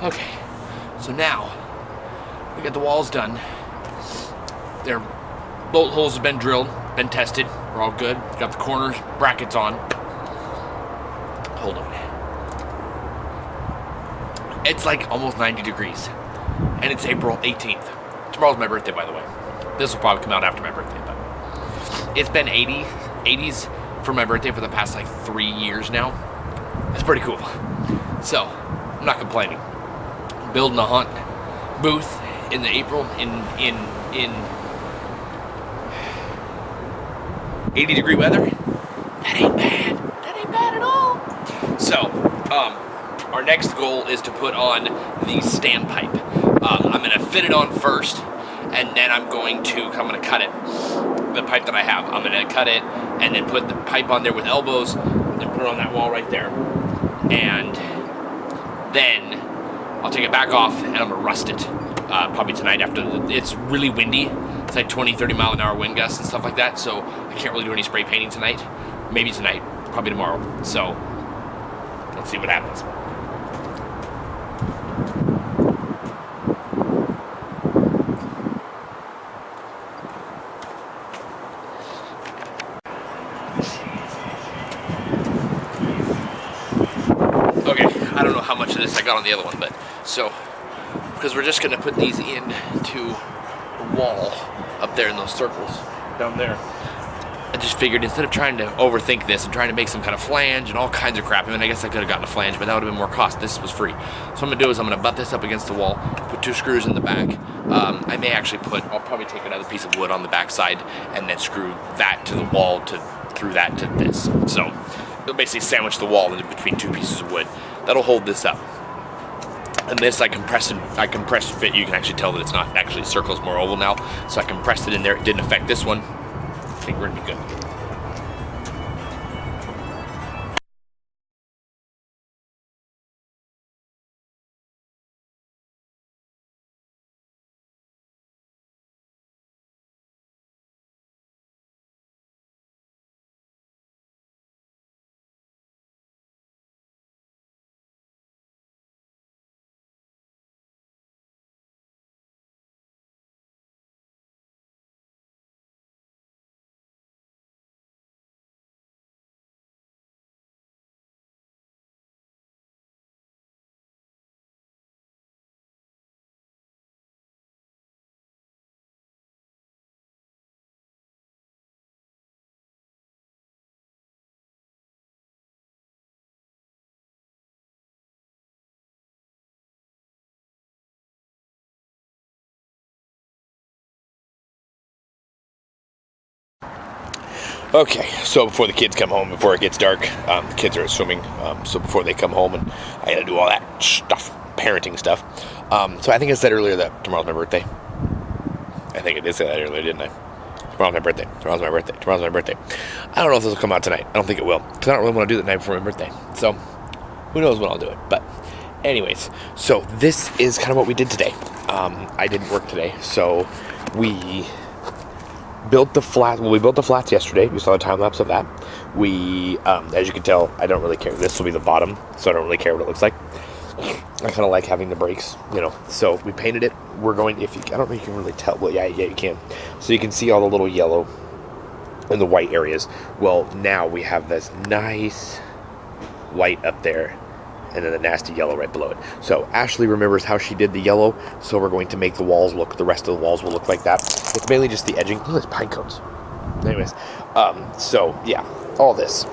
Okay, so now we got the walls done. Their bolt holes have been drilled, been tested. We're all good. Got the corners, brackets on. Hold on. It's like almost 90 degrees, and it's April 18th. Tomorrow's my birthday, by the way. This will probably come out after my birthday, but it's been 80s for my birthday for the past like 3 years now. That's pretty cool. So, I'm not complaining. Building a hunt booth in the April in 80 degree weather. That ain't bad. That ain't bad at all. So, our next goal is to put on the standpipe. I'm gonna fit it on first, and then I'm gonna cut it. The pipe that I have, I'm gonna cut it and then put the pipe on there with elbows and put it on that wall right there. And then I'll take it back off and I'm gonna rust it probably tonight after it's really windy. It's like 20-30 mile an hour wind gusts and stuff like that, so I can't really do any spray painting tonight. Maybe tonight, probably tomorrow. So let's see what happens. Okay, I don't know how much of this I got on the other one, but so, because we're just gonna put these into the wall up there in those circles down there. I just figured instead of trying to overthink this and trying to make some kind of flange and all kinds of crap, I mean, I guess I could have gotten a flange, but that would have been more cost. This was free. So what I'm gonna do is I'm gonna butt this up against the wall, put 2 screws in the back. I may actually I'll probably take another piece of wood on the back side and then screw that to the wall through that to this. So it'll basically sandwich the wall in between 2 pieces of wood. That'll hold this up. And this I compressed fit. You can actually tell that it's not actually circle, it's more oval now. So I compressed it in there. It didn't affect this one. I think we're gonna be good. Okay, so before the kids come home, before it gets dark, the kids are swimming, so before they come home, and I gotta do all that stuff, parenting stuff. So I think I said earlier that tomorrow's my birthday. I think I did say that earlier, didn't I? Tomorrow's my birthday. Tomorrow's my birthday. Tomorrow's my birthday. I don't know if this will come out tonight. I don't think it will, because I don't really want to do it the night before my birthday. So who knows when I'll do it. But anyways, so this is kind of what we did today. I didn't work today, so we built the flat. Well, we built the flats yesterday. You saw the time lapse of that. We, as you can tell, I don't really care. This will be the bottom, so I don't really care what it looks like. I kind of like having the breaks, you know. So we painted it. We're going. I don't know if you can really tell. Well, yeah, you can. So you can see all the little yellow and the white areas. Well, now we have this nice white up there, and then the nasty yellow right below it. So Ashley remembers how she did the yellow, so we're going to make the walls look, the rest of the walls will look like that. It's mainly just the edging. Oh, there's pine cones. Anyways, so yeah, all this.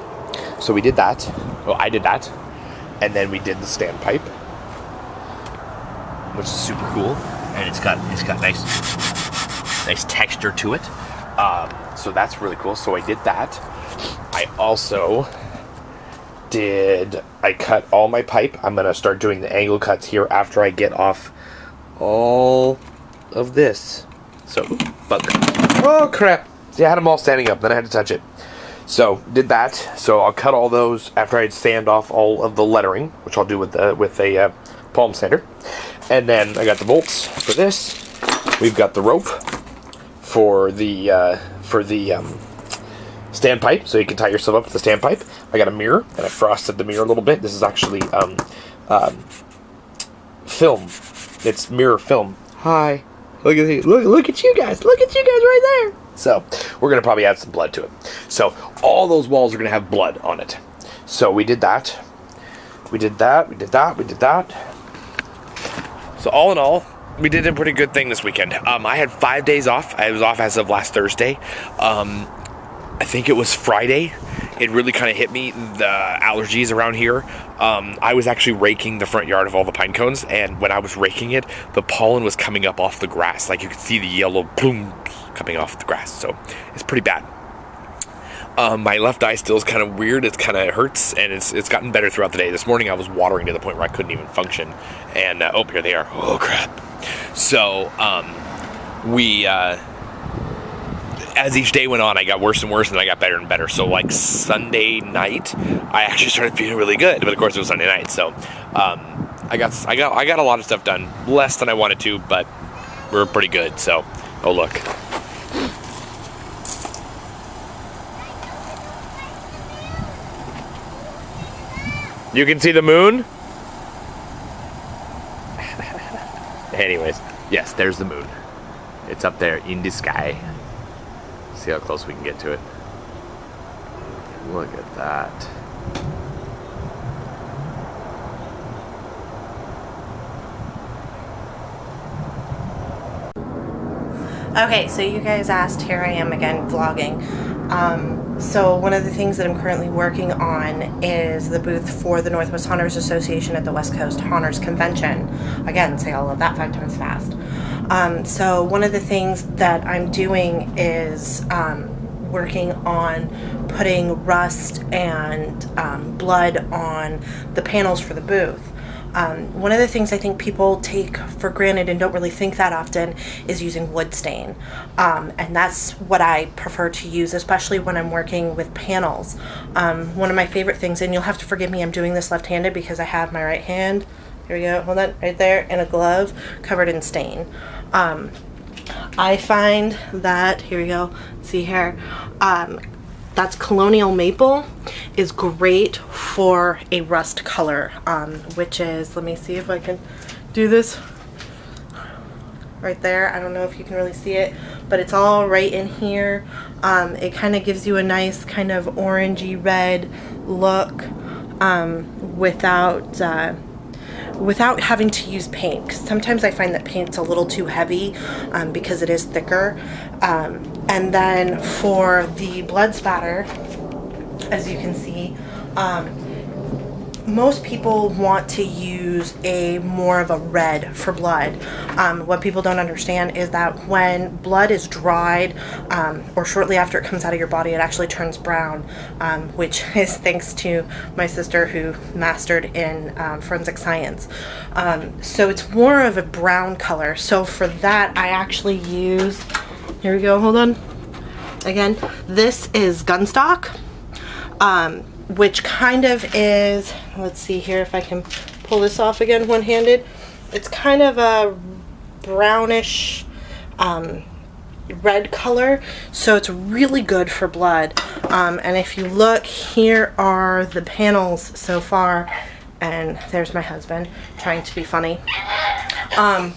So we did that. Well, I did that. And then we did the standpipe, which is super cool. And it's got nice texture to it. So that's really cool. So I did that. I also I cut all my pipe. I'm going to start doing the angle cuts here after I get off all of this. So, bugger. Oh, crap. See, I had them all standing up, then I had to touch it. So, did that. So, I'll cut all those after I sand off all of the lettering, which I'll do with a palm sander. And then I got the bolts for this. We've got the rope for the standpipe, so you can tie yourself up to the standpipe. I got a mirror, and I frosted the mirror a little bit. This is actually film. It's mirror film. Hi. Look at you guys. Look at you guys right there. So we're going to probably add some blood to it. So all those walls are going to have blood on it. So we did that. We did that. So all in all, we did a pretty good thing this weekend. I had 5 days off. I was off as of last Thursday. I think it was Friday. It really kind of hit me, the allergies around here. I was actually raking the front yard of all the pine cones, and when I was raking it, the pollen was coming up off the grass. Like, you could see the yellow plumes coming off the grass, so it's pretty bad. My left eye still is kind of weird. It kind of hurts, and it's gotten better throughout the day. This morning I was watering to the point where I couldn't even function, and oh, here they are. Oh, crap. So, as each day went on, I got worse and worse, and I got better and better. So, like, Sunday night, I actually started feeling really good. But of course, it was Sunday night, so I got a lot of stuff done, less than I wanted to, but we're pretty good. So, oh look, you can see the moon. Anyways, yes, there's the moon. It's up there in the sky. See how close we can get to it. Look at that. Okay, so you guys asked, here I am again vlogging. So one of the things that I'm currently working on is the booth for the Northwest Haunters Association at the West Coast Haunters Convention. Again, say all of that 5 times fast. So one of the things that I'm doing is working on putting rust and blood on the panels for the booth. One of the things I think people take for granted and don't really think that often is using wood stain. And that's what I prefer to use, especially when I'm working with panels. One of my favorite things, and you'll have to forgive me, I'm doing this left-handed because I have my right hand, here we go, hold on, right there, and a glove covered in stain. I find that, here we go, see here, that's Colonial Maple is great for a rust color, which is, let me see if I can do this right there. I don't know if you can really see it, but it's all right in here. It kind of gives you a nice kind of orangey red look without having to use paint. 'Cause sometimes I find that paint's a little too heavy because it is thicker. And then for the blood spatter, as you can see, most people want to use a more of a red for blood. What people don't understand is that when blood is dried or shortly after it comes out of your body, it actually turns brown, which is thanks to my sister who mastered in forensic science. So it's more of a brown color. So for that, I actually use, here we go, hold on. Again, this is Gunstock. Which kind of is, let's see here if I can pull this off again one-handed. It's kind of a brownish red color, so it's really good for blood. And if you look, here are the panels so far, and there's my husband trying to be funny. And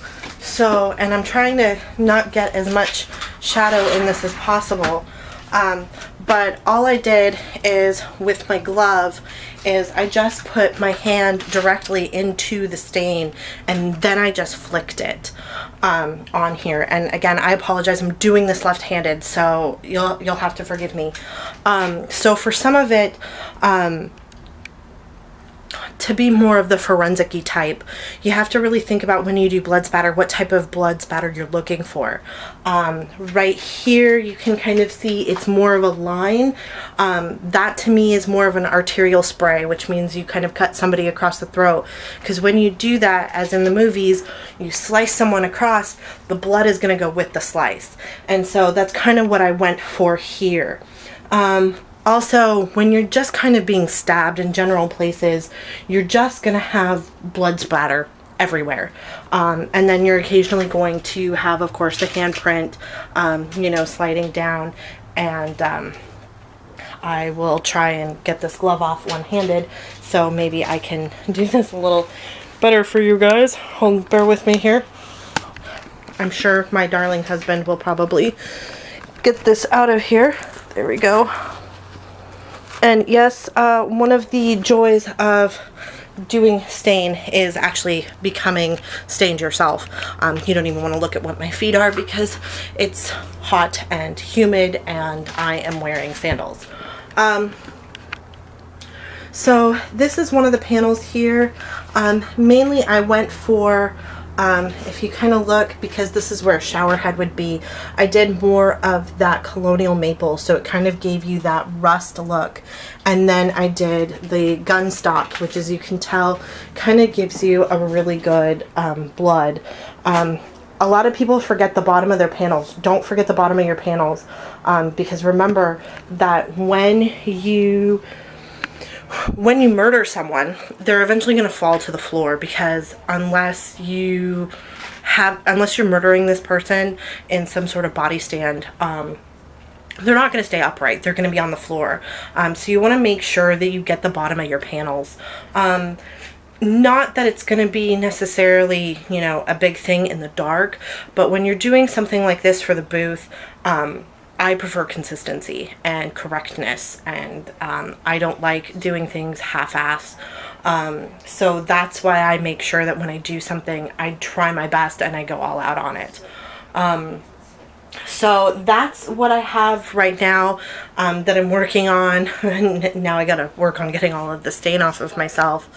I'm trying to not get as much shadow in this as possible. But all I did is, with my glove, is I just put my hand directly into the stain, and then I just flicked it on here. And again, I apologize, I'm doing this left-handed, so you'll have to forgive me. So for some of it, to be more of the forensic-y type, you have to really think about when you do blood spatter, what type of blood spatter you're looking for. Right here, you can kind of see it's more of a line. That to me is more of an arterial spray, which means you kind of cut somebody across the throat. Because when you do that, as in the movies, you slice someone across, the blood is going to go with the slice. And so that's kind of what I went for here. Also, when you're just kind of being stabbed in general places, you're just going to have blood splatter everywhere. And then you're occasionally going to have, of course, the handprint, sliding down. And I will try and get this glove off one-handed, so maybe I can do this a little better for you guys. Hold, bear with me here. I'm sure my darling husband will probably get this out of here. There we go. And yes, one of the joys of doing stain is actually becoming stained yourself. You don't even want to look at what my feet are because it's hot and humid and I am wearing sandals. So this is one of the panels here. Mainly I went for, if you kind of look, because this is where a shower head would be, I did more of that colonial maple, so it kind of gave you that rust look. And then I did the gun stock, which, as you can tell, kind of gives you a really good blood. A lot of people forget the bottom of their panels. Don't forget the bottom of your panels, because remember that when you murder someone, they're eventually going to fall to the floor, because unless you're murdering this person in some sort of body stand, they're not going to stay upright. They're going to be on the floor. So you want to make sure that you get the bottom of your panels. Not that it's going to be necessarily, you know, a big thing in the dark, but when you're doing something like this for the booth, I prefer consistency and correctness, and I don't like doing things half-ass. So that's why I make sure that when I do something, I try my best and I go all out on it. So that's what I have right now that I'm working on. Now I gotta work on getting all of the stain off of myself.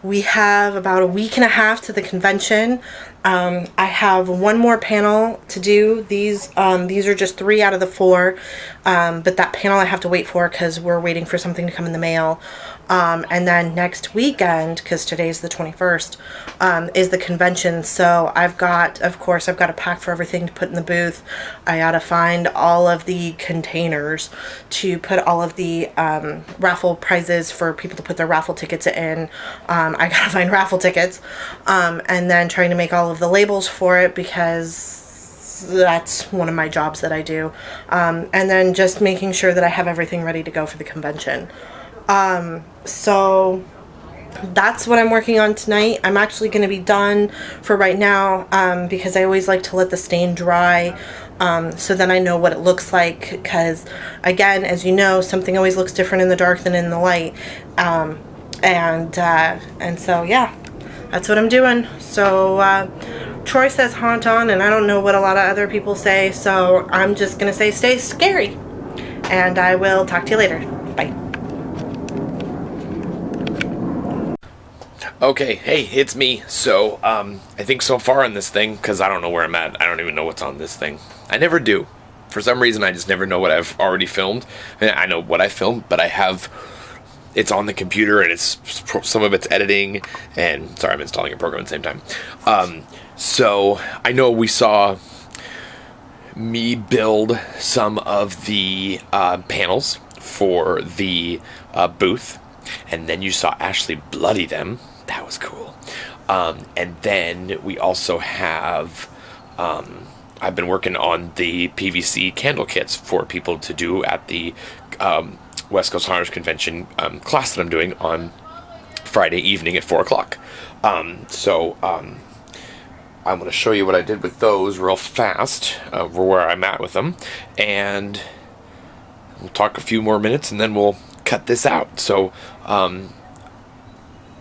We have about a week and a half to the convention. I have one more panel to do. These are just 3 out of the 4, but that panel I have to wait for because we're waiting for something to come in the mail. And then next weekend, because today's the 21st, is the convention. So I've got a pack for everything to put in the booth. I gotta find all of the containers to put all of the raffle prizes for people to put their raffle tickets in. I gotta find raffle tickets, and then trying to make all of the labels for it, because that's one of my jobs that I do. And then just making sure that I have everything ready to go for the convention. So that's what I'm working on tonight. I'm actually going to be done for right now, because I always like to let the stain dry, so then I know what it looks like, because again, as you know, something always looks different in the dark than in the light. And so yeah, that's what I'm doing. So Troy says haunt on, and I don't know what a lot of other people say, so I'm just gonna say stay scary, and I will talk to you later. Bye. Okay, hey, it's me. So, I think so far on this thing, because I don't know where I'm at, I don't even know what's on this thing. I never do. For some reason, I just never know what I've already filmed. I know what I filmed, but it's on the computer, and some of it's editing, and sorry, I'm installing a program at the same time. So, I know we saw me build some of the panels for the booth, and then you saw Ashley bloody them. That was cool. And then we also have, I've been working on the PVC candle kits for people to do at the West Coast Haunters Convention class that I'm doing on Friday evening at 4 o'clock. So I'm going to show you what I did with those real fast, where I'm at with them, and we'll talk a few more minutes, and then we'll cut this out. So,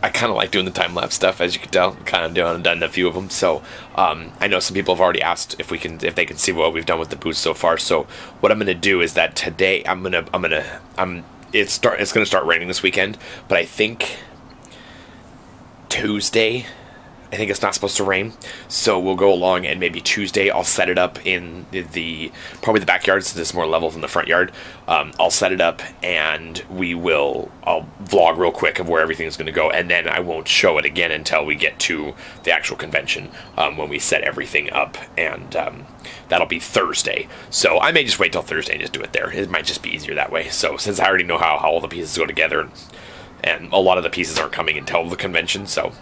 I kind of like doing the time-lapse stuff, as you can tell. I've done a few of them. So, I know some people have already asked if they can see what we've done with the booth so far. So, what I'm going to do is that today it's going to start raining this weekend, but I think Tuesday, I think it's not supposed to rain, so we'll go along, and maybe Tuesday I'll set it up in probably the backyard, since it's more level than the front yard. I'll set it up, and I'll vlog real quick of where everything's going to go, and then I won't show it again until we get to the actual convention, when we set everything up, and that'll be Thursday. So I may just wait till Thursday and just do it there. It might just be easier that way. So since I already know how all the pieces go together, and a lot of the pieces aren't coming until the convention, so